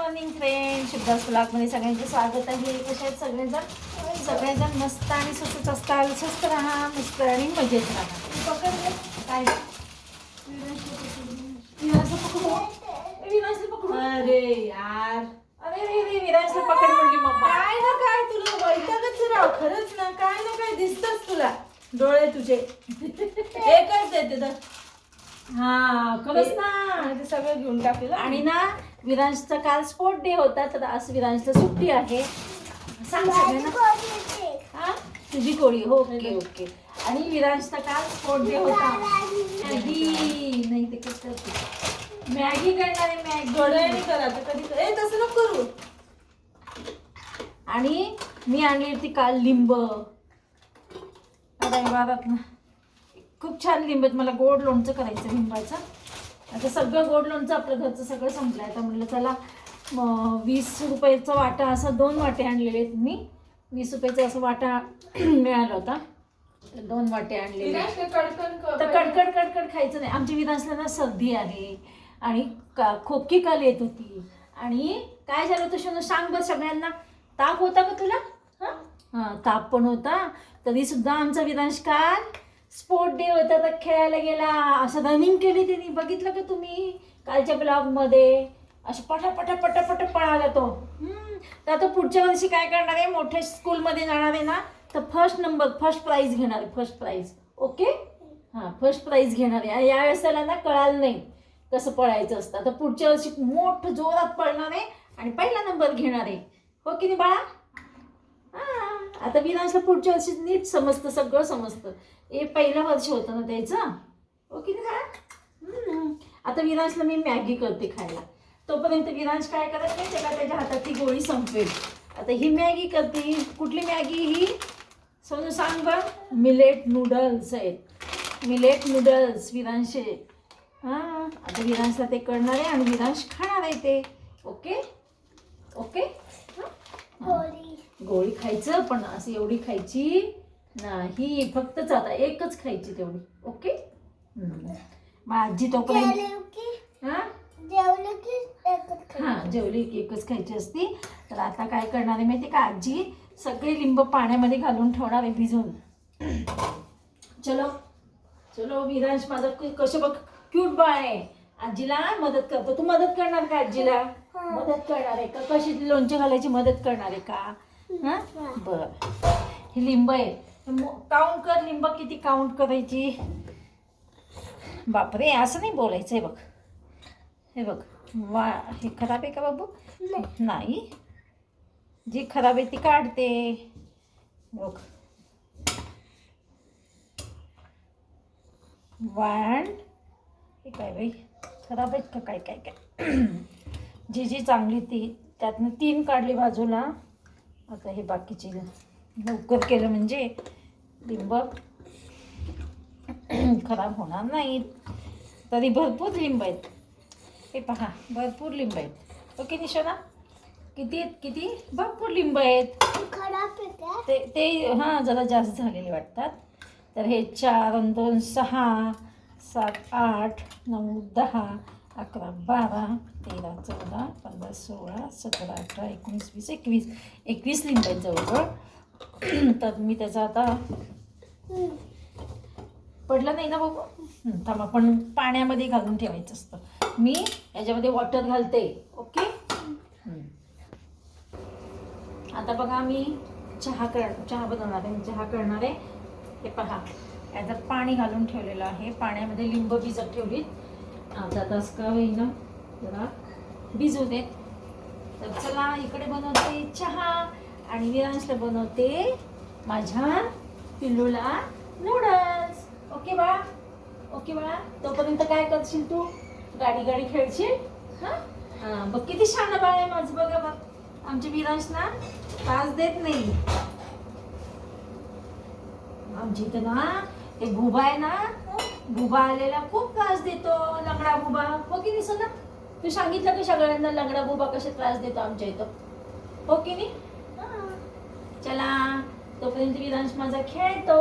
Morning friend, शुभदास ब्लॉगमध्ये सगळ्यांचं स्वागत आहे. कसे आहेत सगळेजण मस्त आणि सुखच असताल. स्वस्त राहा, मस्त आणि मजेत राहा. पकडले काय विराजला पकडू. अरे यार, अरे विराजला पकड म्हणली मम्मा. काय ना काय तुला वैतागच राव, खरंच ना. काय दिसतच तुला, डोळे तुझे एकच देते तर. हा खरंच ना, ते सगळं घेऊन टाकलं. आणि ना विरांशचा काल स्पोर्ट डे होता, तर आज विरांशला सुट्टी आहे. सांग सगळ्यांना. हा तुझी कोळी. Okay okay. आणि विरांशचा काल स्पोर्ट डे होता. मॅगी नाही ते कसं करते, मॅगी करणार आहे. मॅगी डोळ्याने करा तर कधी तसं नको करू. आणि मी आणली होती काल लिंब. बारात ना खूप छान लिंब आहेत. मला गोड लोणचं करायचं लिंबाचं. आता सगळं गोड लोणचं आपलं घरचं सगळं संपलं आहे. आता म्हटलं चला 20 रुपयाचा वाटा, असं 2 वाटे आणलेले आहेत मी. 20 रुपयाचा असं वाटा मिळाला होता, 2 वाटे आणलेले. तर कडकड खायचं नाही. आमच्या विरासला ना सर्दी आहे आणि खोकी काल येत होती. आणि काय झालं होतं शोनू, सांग बरं सगळ्यांना. ताप होता का तुला? हां ताप पण होता. तरी सुद्धा आमचा विरांश काल स्पोर्ट डे होता तर खेळायला गेला. असं रनिंग केली त्यांनी, बघितलं का तुम्ही कालच्या ब्लॉगमध्ये. असं पटापट पळाला तो. तर आता पुढच्या वर्षी काय करणार आहे, मोठ्या स्कूलमध्ये जाणार आहे ना, तर फर्स्ट प्राईज घेणार आहे. First prize. ओके. हां फर्स्ट प्राईज घेणार आहे. यावेळेस त्याला ना कळालं नाही कसं पळायचं असतं. तर पुढच्या वर्षी मोठं जोरात पळणार आहे आणि पहिला नंबर घेणार आहे. हो की नाही बाळा? हां आता विरांशला पुढच्या वर्षी नीट समजतं, सगळं समजतं. हे पहिलं वर्ष होतं ना त्याचं. ओके ना बाळा? आता विरांशला मी मॅगी करते खायला. तोपर्यंत विरांश काय करत नाही, त्याला त्याच्या हातातली गोळी संपवेल. आता ही मॅगी करते. कुठली मॅगी ही सोनू सांग बरं. मिलेट नूडल्स आहेत. Millet noodles Viransh. हां आता विरांशला ते करणार आहे आणि विरांश खाणार आहे ते. Okay okay. गोळी खायचं पण असं एवढी खायची नाही, फक्तच आता एकच खायची तेवढी. ओके. मग आजी तोपर्यंत जेवली की एकच खायची असती. तर आता काय करणार आहे माहिती का, आजी सगळे लिंब पाण्यामध्ये घालून ठेवणार आहे भिजवून. चलो चलो विरांश माझं कसं बघ क्यूट बाळ आहे. आजीला मदत करतो. तू मदत करणार का आजीला? मदत करणार आहे का? कशी लोणचे घालायची मदत करणार आहे का? हां बरं. हे लिंब आहे, काउंट कर. लिंब किती काउंट करायची? बापरे असं नाही बोलायचं. आहे बघ, हे बघ. वा हे खराब आहे का बाबू? नाही, जी खराब आहे ती काढते. बघ 1. हे काय बाई खराब आहेत का? काय काय काय जी चांगली ती त्यातनं 3 काढली बाजूला. आता हे बाकीचे लवकर केलं म्हणजे लिंब खराब होणार नाहीत. तरी भरपूर लिंब आहेत. हे पहा भरपूर लिंब आहेत. ओके निशोना? किती आहेत? किती भरपूर लिंब आहेत. ते हां जरा जास्त झालेले वाटतात. तर हे 4 आणि 2 6 7 8 9 10 11 12 13 14 15 16 17 18 19 20 21 लिंब आहेत जवळजवळ. तर मी त्याचा आता पडलं नाही ना बघू. थांबा, पण पाण्यामध्ये घालून ठेवायचं असतं. मी याच्यामध्ये वॉटर घालते. ओके. आता बघा मी चहा बनवणार आहे. चहा करणार आहे. हे पहा याच्यात पाणी घालून ठेवलेलं आहे. पाण्यामध्ये लिंब भिजत ठेवलीत. अर्धा तास का होईना जरा भिजू देत. तर चला इकडे बनवते चहा आणि विरांशला बनवते माझ्या पिल्लूला नूडल्स. ओके बाळा? ओके बाळा. तोपर्यंत काय करशील तू? गाडी खेळशील. हां बघ किती छान बाळ आहे माझं. बघा बघ आमच्या विरांश ना त्रास देत नाही. आमच्या इथं ना ते भुबा आहे ना, भुबा आलेला खूप त्रास देतो. लंगडा भुबा. हो की नाही ना? तू सांगितलं का सगळ्यांना लंगडा भुबा कसे त्रास देतो आमच्या इथं? हो की नाही? चला तोपर्यंत विरांश माझा खेळतो.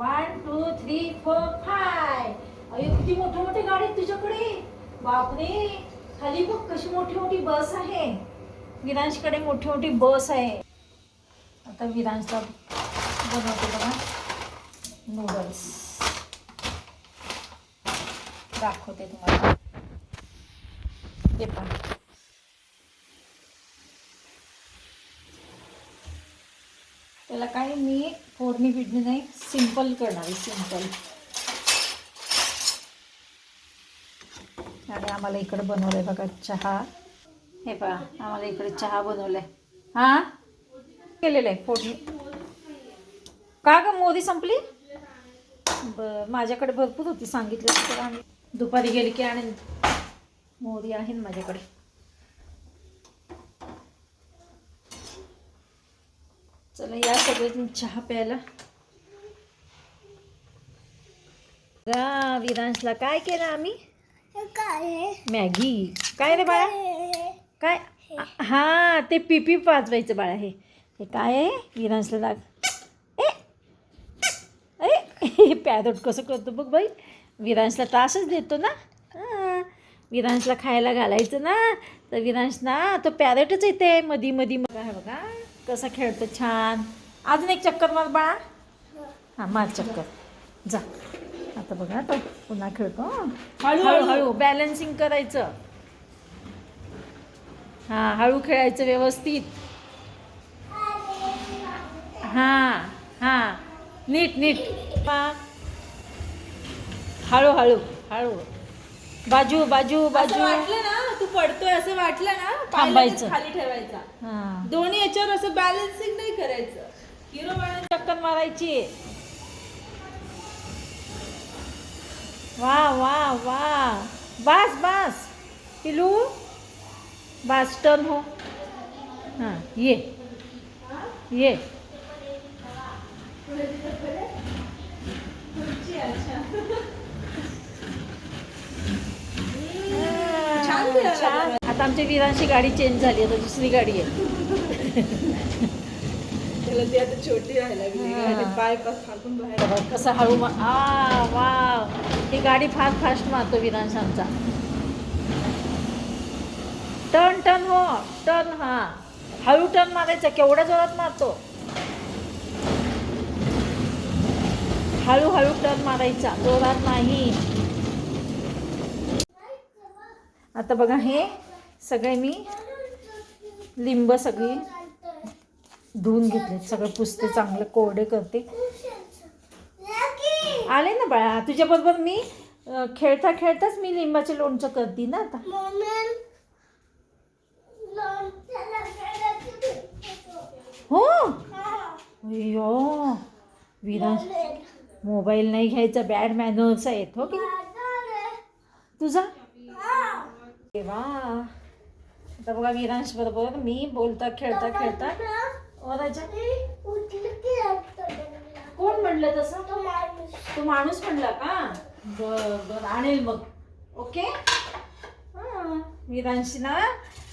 1 2 3 4 5. अयो किती मोठे गाडी आहेत तुझ्याकडे. बापरे. खाली बघ कशी मोठी मोठी बस आहे. विरांशकडे मोठी मोठी बस आहे. आता विरांशला बनवते बघा नूडल्स. दाखवते तुम्हाला. हे पण त्याला काही मी फोडणी बिडणी नाही, सिंपल करणार आहे, सिंपल. आणि आम्हाला इकडे बनवलंय बघा चहा. हे पहा आम्हाला इकडे चहा बनवलाय. हा केलेलं आहे फोडणी. का ग मोदी संपली? माझ्याकडे भरपूर होती, सांगितलं तर आम्ही दुपारी गेली की आणि मोदी आहे ना माझ्याकडे. चला या सगळ्यांनी चहा प्यायला. विरांशला काय केलं आम्ही? मॅगी. काय रे बाळा? काय? हा ते पिपी वाजवायचं बाळा. हे काय आहे? विरांशला लाग. ए पॅरोट कसं करतो बघ बाई. विरांशला त्रासच देतो ना. विरांशला खायला घालायचं ना तर विरांश ना तो पॅरेटच येते मधी मधी. बघा बघा कसा खेळतो छान. अजून एक चक्कर मार बाळा. हां मार चक्कर जा. आता बघा तो पुन्हा खेळतो. हळूहळू बॅलन्सिंग करायचं. हां हळू खेळायचं व्यवस्थित. हां हां नीट नीट. हळूहळू हळू. बाजू बाजू बाजू. वाटलं ना तू पडतोय असं वाटलं ना थांबायचं, खाली ठेवायचा. हां दोन्ही याच्यावर असं बॅलन्सिंग नाही करायचं. हिरो बनायचं. चक्कर मारायची. वा वा वा. बस बस पिलू बस. टर्न हो. हां ये ये. छान. आता आमच्या वीरांची गाडी चेंज झाली, आता दुसरी गाडी आहे. त्याला ती आता छोटी राहायला लागली. पाय पास फाकून बाहेर. कसं हळू वा. ही गाडी फार फास्ट मारतो विरांश आमचा. टर्न टर्न हो टर्न. हां हळू टर्न मारायचा. केवढ्या जोरात मारतो. हळूहळू टर्न मारायचा, जोरात नाही. आता बघा हे सगळे मी लिंब सगळी धुवून घेतले. सगळं पुसते, चांगलं कोरडे करते. आले ना बाळा तुझ्याबरोबर मी खेळता खेळताच मी लिंबाचे लोणचं करते ना आता. हो अय्यो विराज मोबाईल नाही घ्यायचा, बॅड मॅनर्स आहेत हो की तुझा. देवा. आता बघा विरांश बरोबर मी बोलता खेळता खेळता. कोण म्हणलं तसं? तो माणूस म्हणला का? बर आणेल मग. ओके. विरांशी ना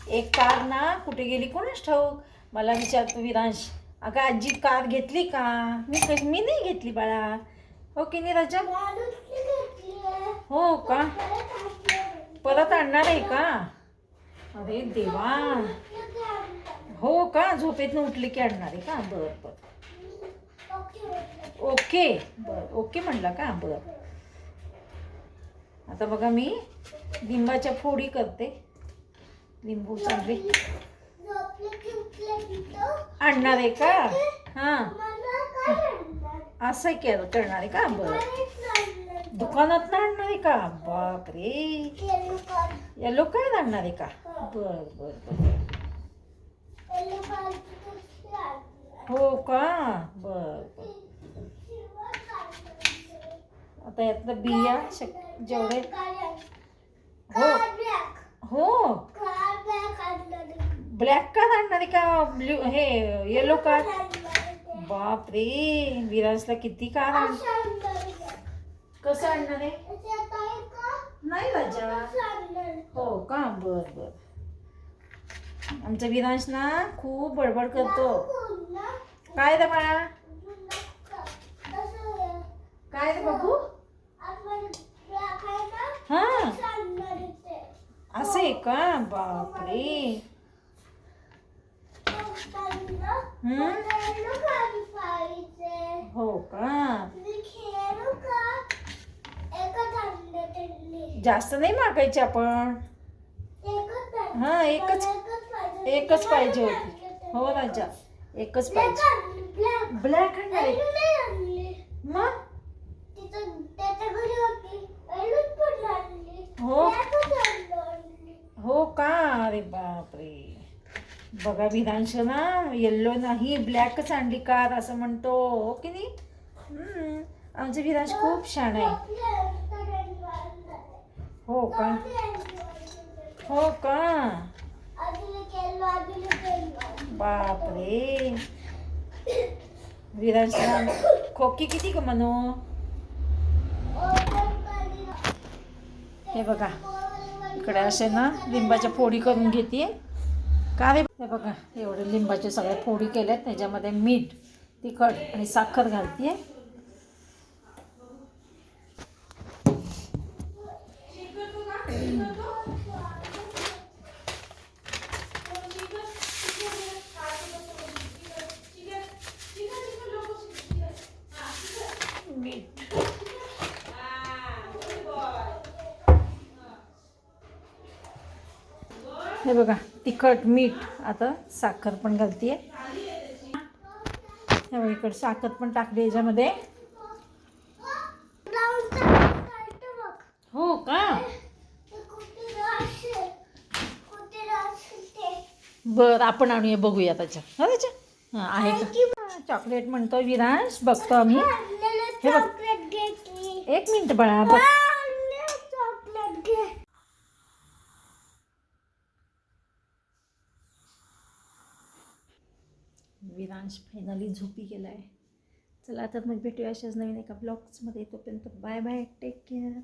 एक कार ना कुठे गेली कोणाच ठाऊक. मला विचारतो विरांश, अगं आजी कार घेतली का? मी नाही घेतली बाळा. ओके नाही राजा. हो का? परत आणणार आहे का? अरे देवा. हो का? झोपेतनं उठले की आणणार आहे का? बरं बरं. ओके बरं. ओके म्हणला का? बरं. आता बघा मी लिंबाच्या फोडी करते. लिंबू चांगले आणणार आहे का? हां असं काय करणार आहे का? बरं. दुकानात आणणार आहे का? बापरे. येलो कार्ड आणणार आहे का? बर बर बर. हो का? बर बर. आता यातलं बिया जेवढे. हो हो. ब्लॅक कार्ड आणणार आहे का? ब्ल्यू हे येलो कार्ड. बापरे. विराजला किती कार्ड आण. कसं आणणार आहे? नाही राजा. हो का? बर बर. आमचा विरांश ना खूप बडबड करतो. काय रे बाळा? काय रे बाबू? हां असं आहे का? बापरे. हम्म? हो का? जास्त नाही मागायचे आपण. हा, एकच पाहिजे होती. हो राजा, एकच पाहिजे. ब्लॅक आणणार मग. हो हो का? अरे बापरे. बघा विरांश ना येल्लो नाही ब्लॅकच आणली कार असं म्हणतो, हो की नाही? आमचे विरांश खूप छान आहे. हो का? हो का? बापरे. विरांश खोकी किती का म्हणू? हे बघा इकडे असे ना लिंबाच्या फोडी करून घेते का रे. हे बघा एवढे लिंबाचे सगळे फोडी केल्यात, त्याच्यामध्ये मीठ, तिखट आणि साखर घालते. मीठ, हे बघा तिखट, मीठ, आता साखर पण घालते. हे बघा इकडे साखर पण टाकली याच्यामध्ये. हो का? बरं आपण आणूया, बघूया त्याच्या. हा त्याच्या हां आहे का? चॉकलेट म्हणतो विरांश, बघतो आम्ही. हे बघ, एक मिनिट बाळा बघ. विरांश फायनली झोपी गेलाय. चला तर मग भेटूया अशाच नवीन एका ब्लॉग्समध्ये. तोपर्यंत बाय बाय, टेक केअर.